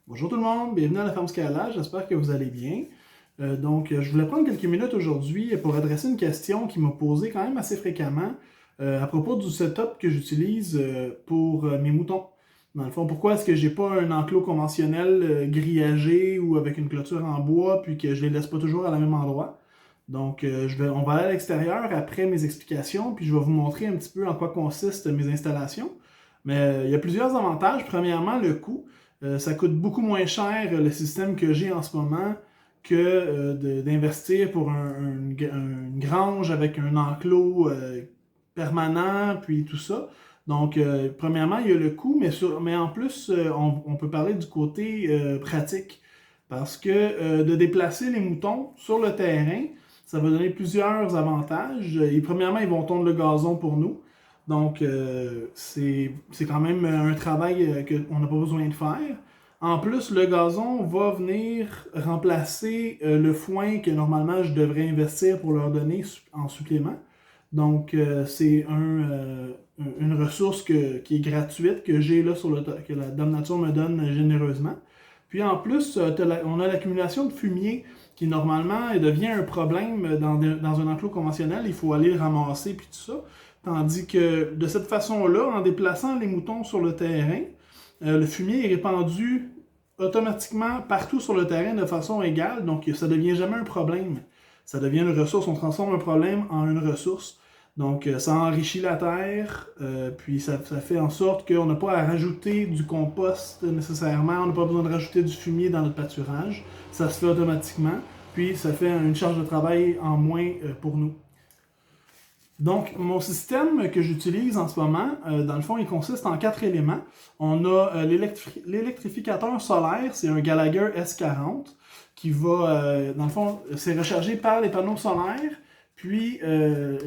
Bonjour tout le monde, bienvenue à la ferme Scalage, j'espère que vous allez bien. Je voulais prendre quelques minutes aujourd'hui pour adresser une question qui m'a posée quand même assez fréquemment à propos du setup que j'utilise pour mes moutons. Dans le fond, pourquoi est-ce que j'ai pas un enclos conventionnel grillagé ou avec une clôture en bois puis que je les laisse pas toujours à la même endroit? On va aller à l'extérieur après mes explications puis je vais vous montrer un petit peu en quoi consistent mes installations. Mais il y a plusieurs avantages. Premièrement, le coût. Ça coûte beaucoup moins cher le système que j'ai en ce moment que d'investir pour une grange avec un enclos permanent, puis tout ça. Premièrement, il y a le coût, mais en plus, on peut parler du côté pratique. Parce que de déplacer les moutons sur le terrain, ça va donner plusieurs avantages. Et premièrement, ils vont tondre le gazon pour nous. C'est quand même un travail qu'on n'a pas besoin de faire. En plus, le gazon va venir remplacer le foin que normalement je devrais investir pour leur donner en supplément. Une ressource qui est gratuite, que j'ai là que la Dame Nature me donne généreusement. Puis en plus, on a l'accumulation de fumier qui normalement devient un problème dans un enclos conventionnel. Il faut aller le ramasser puis tout ça. Tandis que de cette façon-là, en déplaçant les moutons sur le terrain, le fumier est répandu automatiquement partout sur le terrain de façon égale, donc ça ne devient jamais un problème. Ça devient une ressource, on transforme un problème en une ressource. Ça enrichit la terre, puis ça fait en sorte qu'on n'a pas à rajouter du compost nécessairement, on n'a pas besoin de rajouter du fumier dans notre pâturage. Ça se fait automatiquement, puis ça fait une charge de travail en moins pour nous. Donc, mon système que j'utilise en ce moment, dans le fond, il consiste en 4 éléments. On a l'électrificateur solaire, c'est un Gallagher S40, qui va, dans le fond, c'est rechargé par les panneaux solaires, puis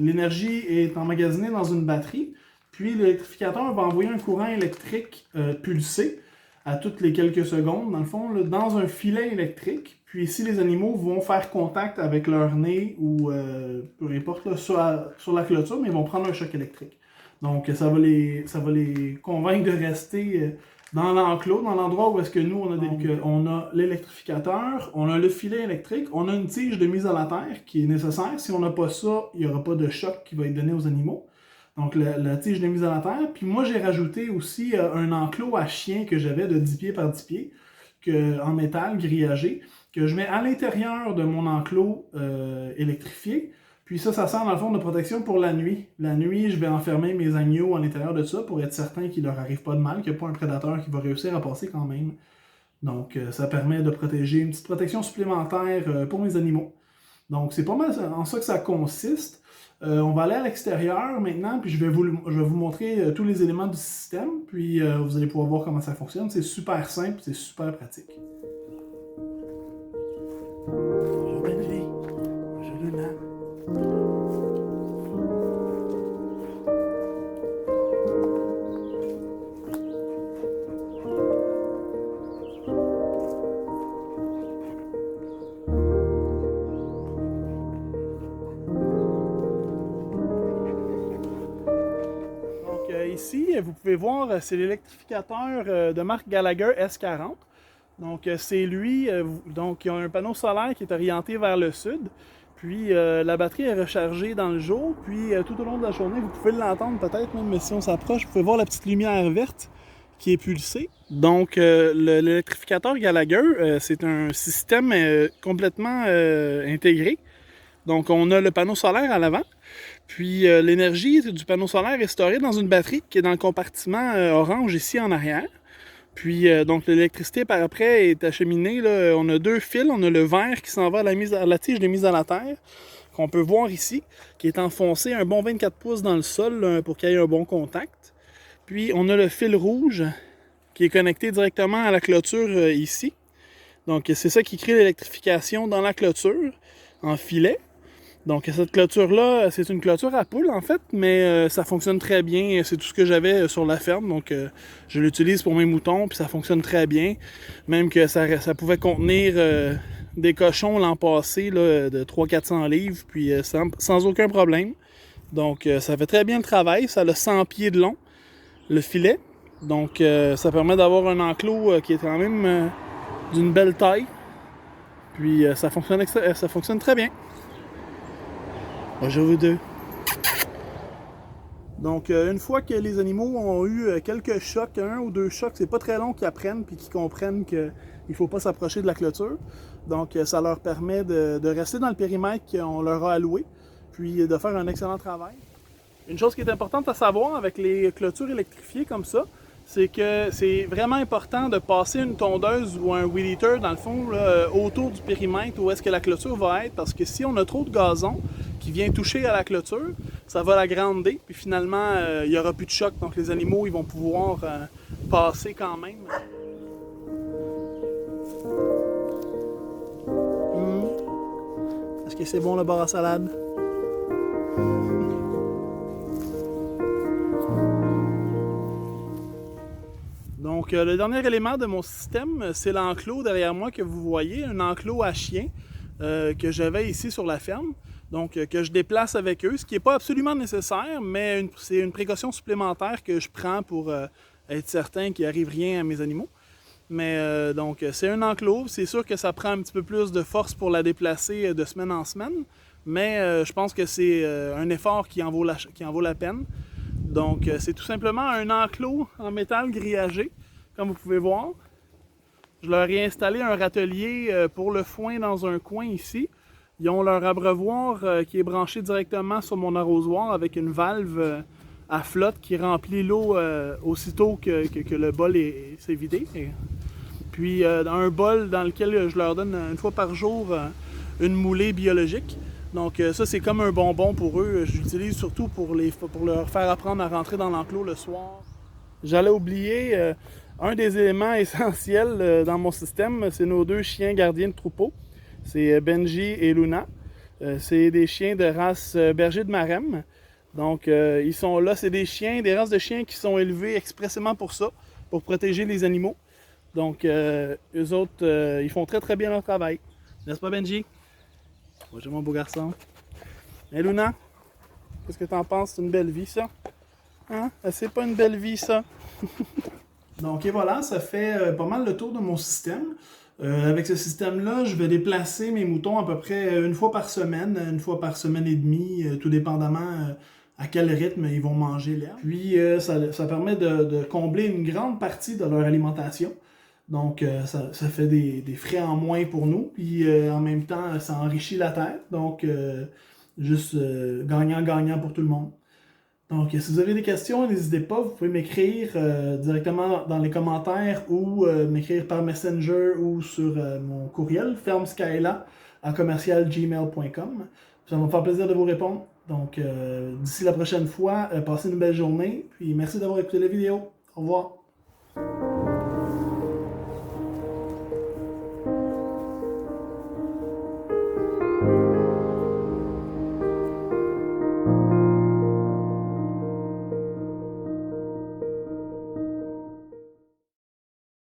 l'énergie est emmagasinée dans une batterie, puis l'électrificateur va envoyer un courant électrique pulsé à toutes les quelques secondes, dans le fond, là, dans un filet électrique. Puis si les animaux vont faire contact avec leur nez ou peu importe là, sur la clôture, mais ils vont prendre un choc électrique. Donc ça va les convaincre de rester dans l'enclos, dans l'endroit où est-ce que nous on a l'électrificateur, on a le filet électrique, on a une tige de mise à la terre qui est nécessaire. Si on n'a pas ça, il n'y aura pas de choc qui va être donné aux animaux. Donc la tige de mise à la terre. Puis moi j'ai rajouté aussi un enclos à chien que j'avais de 10 pieds par 10 pieds en métal grillagé que je mets à l'intérieur de mon enclos électrifié. Puis ça sert dans le fond de protection pour la nuit. La nuit, je vais enfermer mes agneaux à l'intérieur de ça pour être certain qu'il leur arrive pas de mal, qu'il n'y a pas un prédateur qui va réussir à passer quand même. Ça permet de protéger, une petite protection supplémentaire pour mes animaux. Donc, c'est pas mal en ça que ça consiste. On va aller à l'extérieur maintenant, puis je vais vous montrer tous les éléments du système, puis vous allez pouvoir voir comment ça fonctionne. C'est super simple, c'est super pratique. Bonjour belle fille. Bonjour Luna. Ici, vous pouvez voir, c'est l'électrificateur de marque Gallagher S40. C'est lui, il y a un panneau solaire qui est orienté vers le sud. Puis la batterie est rechargée dans le jour. Puis tout au long de la journée, vous pouvez l'entendre peut-être, même si on s'approche, vous pouvez voir la petite lumière verte qui est pulsée. L'électrificateur Gallagher, c'est un système complètement intégré. Donc on a le panneau solaire à l'avant. Puis l'énergie du panneau solaire est storée dans une batterie qui est dans le compartiment orange ici en arrière. Puis l'électricité par après est acheminée. Là, on a deux fils. On a le vert qui s'en va à la tige de mise à la terre, qu'on peut voir ici, qui est enfoncé un bon 24 pouces dans le sol là, pour qu'il y ait un bon contact. Puis on a le fil rouge qui est connecté directement à la clôture ici. Donc c'est ça qui crée l'électrification dans la clôture en filet. Donc cette clôture-là, c'est une clôture à poules en fait, mais ça fonctionne très bien. C'est tout ce que j'avais sur la ferme, donc je l'utilise pour mes moutons, puis ça fonctionne très bien. Même que ça pouvait contenir des cochons l'an passé là, de 300-400 livres, puis sans aucun problème. Donc ça fait très bien le travail, ça a 100 pieds de long, le filet. Donc ça permet d'avoir un enclos qui est quand même d'une belle taille. Puis ça fonctionne très bien. Bonjour vous deux. Donc, une fois que les animaux ont eu quelques chocs, 1 ou 2 chocs, c'est pas très long qu'ils apprennent puis qu'ils comprennent qu'il ne faut pas s'approcher de la clôture. Donc, ça leur permet de rester dans le périmètre qu'on leur a alloué, puis de faire un excellent travail. Une chose qui est importante à savoir avec les clôtures électrifiées comme ça, c'est que c'est vraiment important de passer une tondeuse ou un weed eater, dans le fond, là, autour du périmètre où est-ce que la clôture va être, parce que si on a trop de gazon qui vient toucher à la clôture, ça va la grander, puis finalement, il n'y aura plus de choc, donc les animaux ils vont pouvoir passer quand même. Est-ce que c'est bon le bar à salade? Donc, le dernier élément de mon système, c'est l'enclos derrière moi que vous voyez, un enclos à chiens que j'avais ici sur la ferme, donc que je déplace avec eux, ce qui n'est pas absolument nécessaire, mais c'est une précaution supplémentaire que je prends pour être certain qu'il n'arrive rien à mes animaux. Mais donc, c'est un enclos, c'est sûr que ça prend un petit peu plus de force pour la déplacer de semaine en semaine, mais je pense que c'est un effort qui en vaut la peine. Donc, c'est tout simplement un enclos en métal grillagé, comme vous pouvez voir. Je leur ai installé un râtelier pour le foin dans un coin ici. Ils ont leur abreuvoir qui est branché directement sur mon arrosoir avec une valve à flotte qui remplit l'eau aussitôt que le bol s'est vidé. Puis, un bol dans lequel je leur donne une fois par jour une moulée biologique. Donc ça, c'est comme un bonbon pour eux. Je l'utilise surtout pour leur faire apprendre à rentrer dans l'enclos le soir. J'allais oublier un des éléments essentiels dans mon système, c'est nos 2 chiens gardiens de troupeau. C'est Benji et Luna. C'est des chiens de race berger de Marem. Donc ils sont là, c'est des races de chiens qui sont élevés expressément pour ça, pour protéger les animaux. Donc eux autres, ils font très très bien leur travail. N'est-ce pas Benji? Bonjour mon beau garçon. Hey Luna, qu'est-ce que t'en penses? C'est une belle vie ça? Hein? C'est pas une belle vie ça? Donc et voilà, ça fait pas mal le tour de mon système. Avec ce système-là, je vais déplacer mes moutons à peu près une fois par semaine et demie, tout dépendamment à quel rythme ils vont manger l'herbe. Puis ça permet de combler une grande partie de leur alimentation. Donc, ça fait des frais en moins pour nous, puis en même temps, ça enrichit la terre. Donc, juste gagnant-gagnant pour tout le monde. Donc, si vous avez des questions, n'hésitez pas, vous pouvez m'écrire directement dans les commentaires ou m'écrire par Messenger ou sur mon courriel, fermeskyla@commercialgmail.com. Ça va me faire plaisir de vous répondre. Donc, d'ici la prochaine fois, passez une belle journée, puis merci d'avoir écouté la vidéo. Au revoir.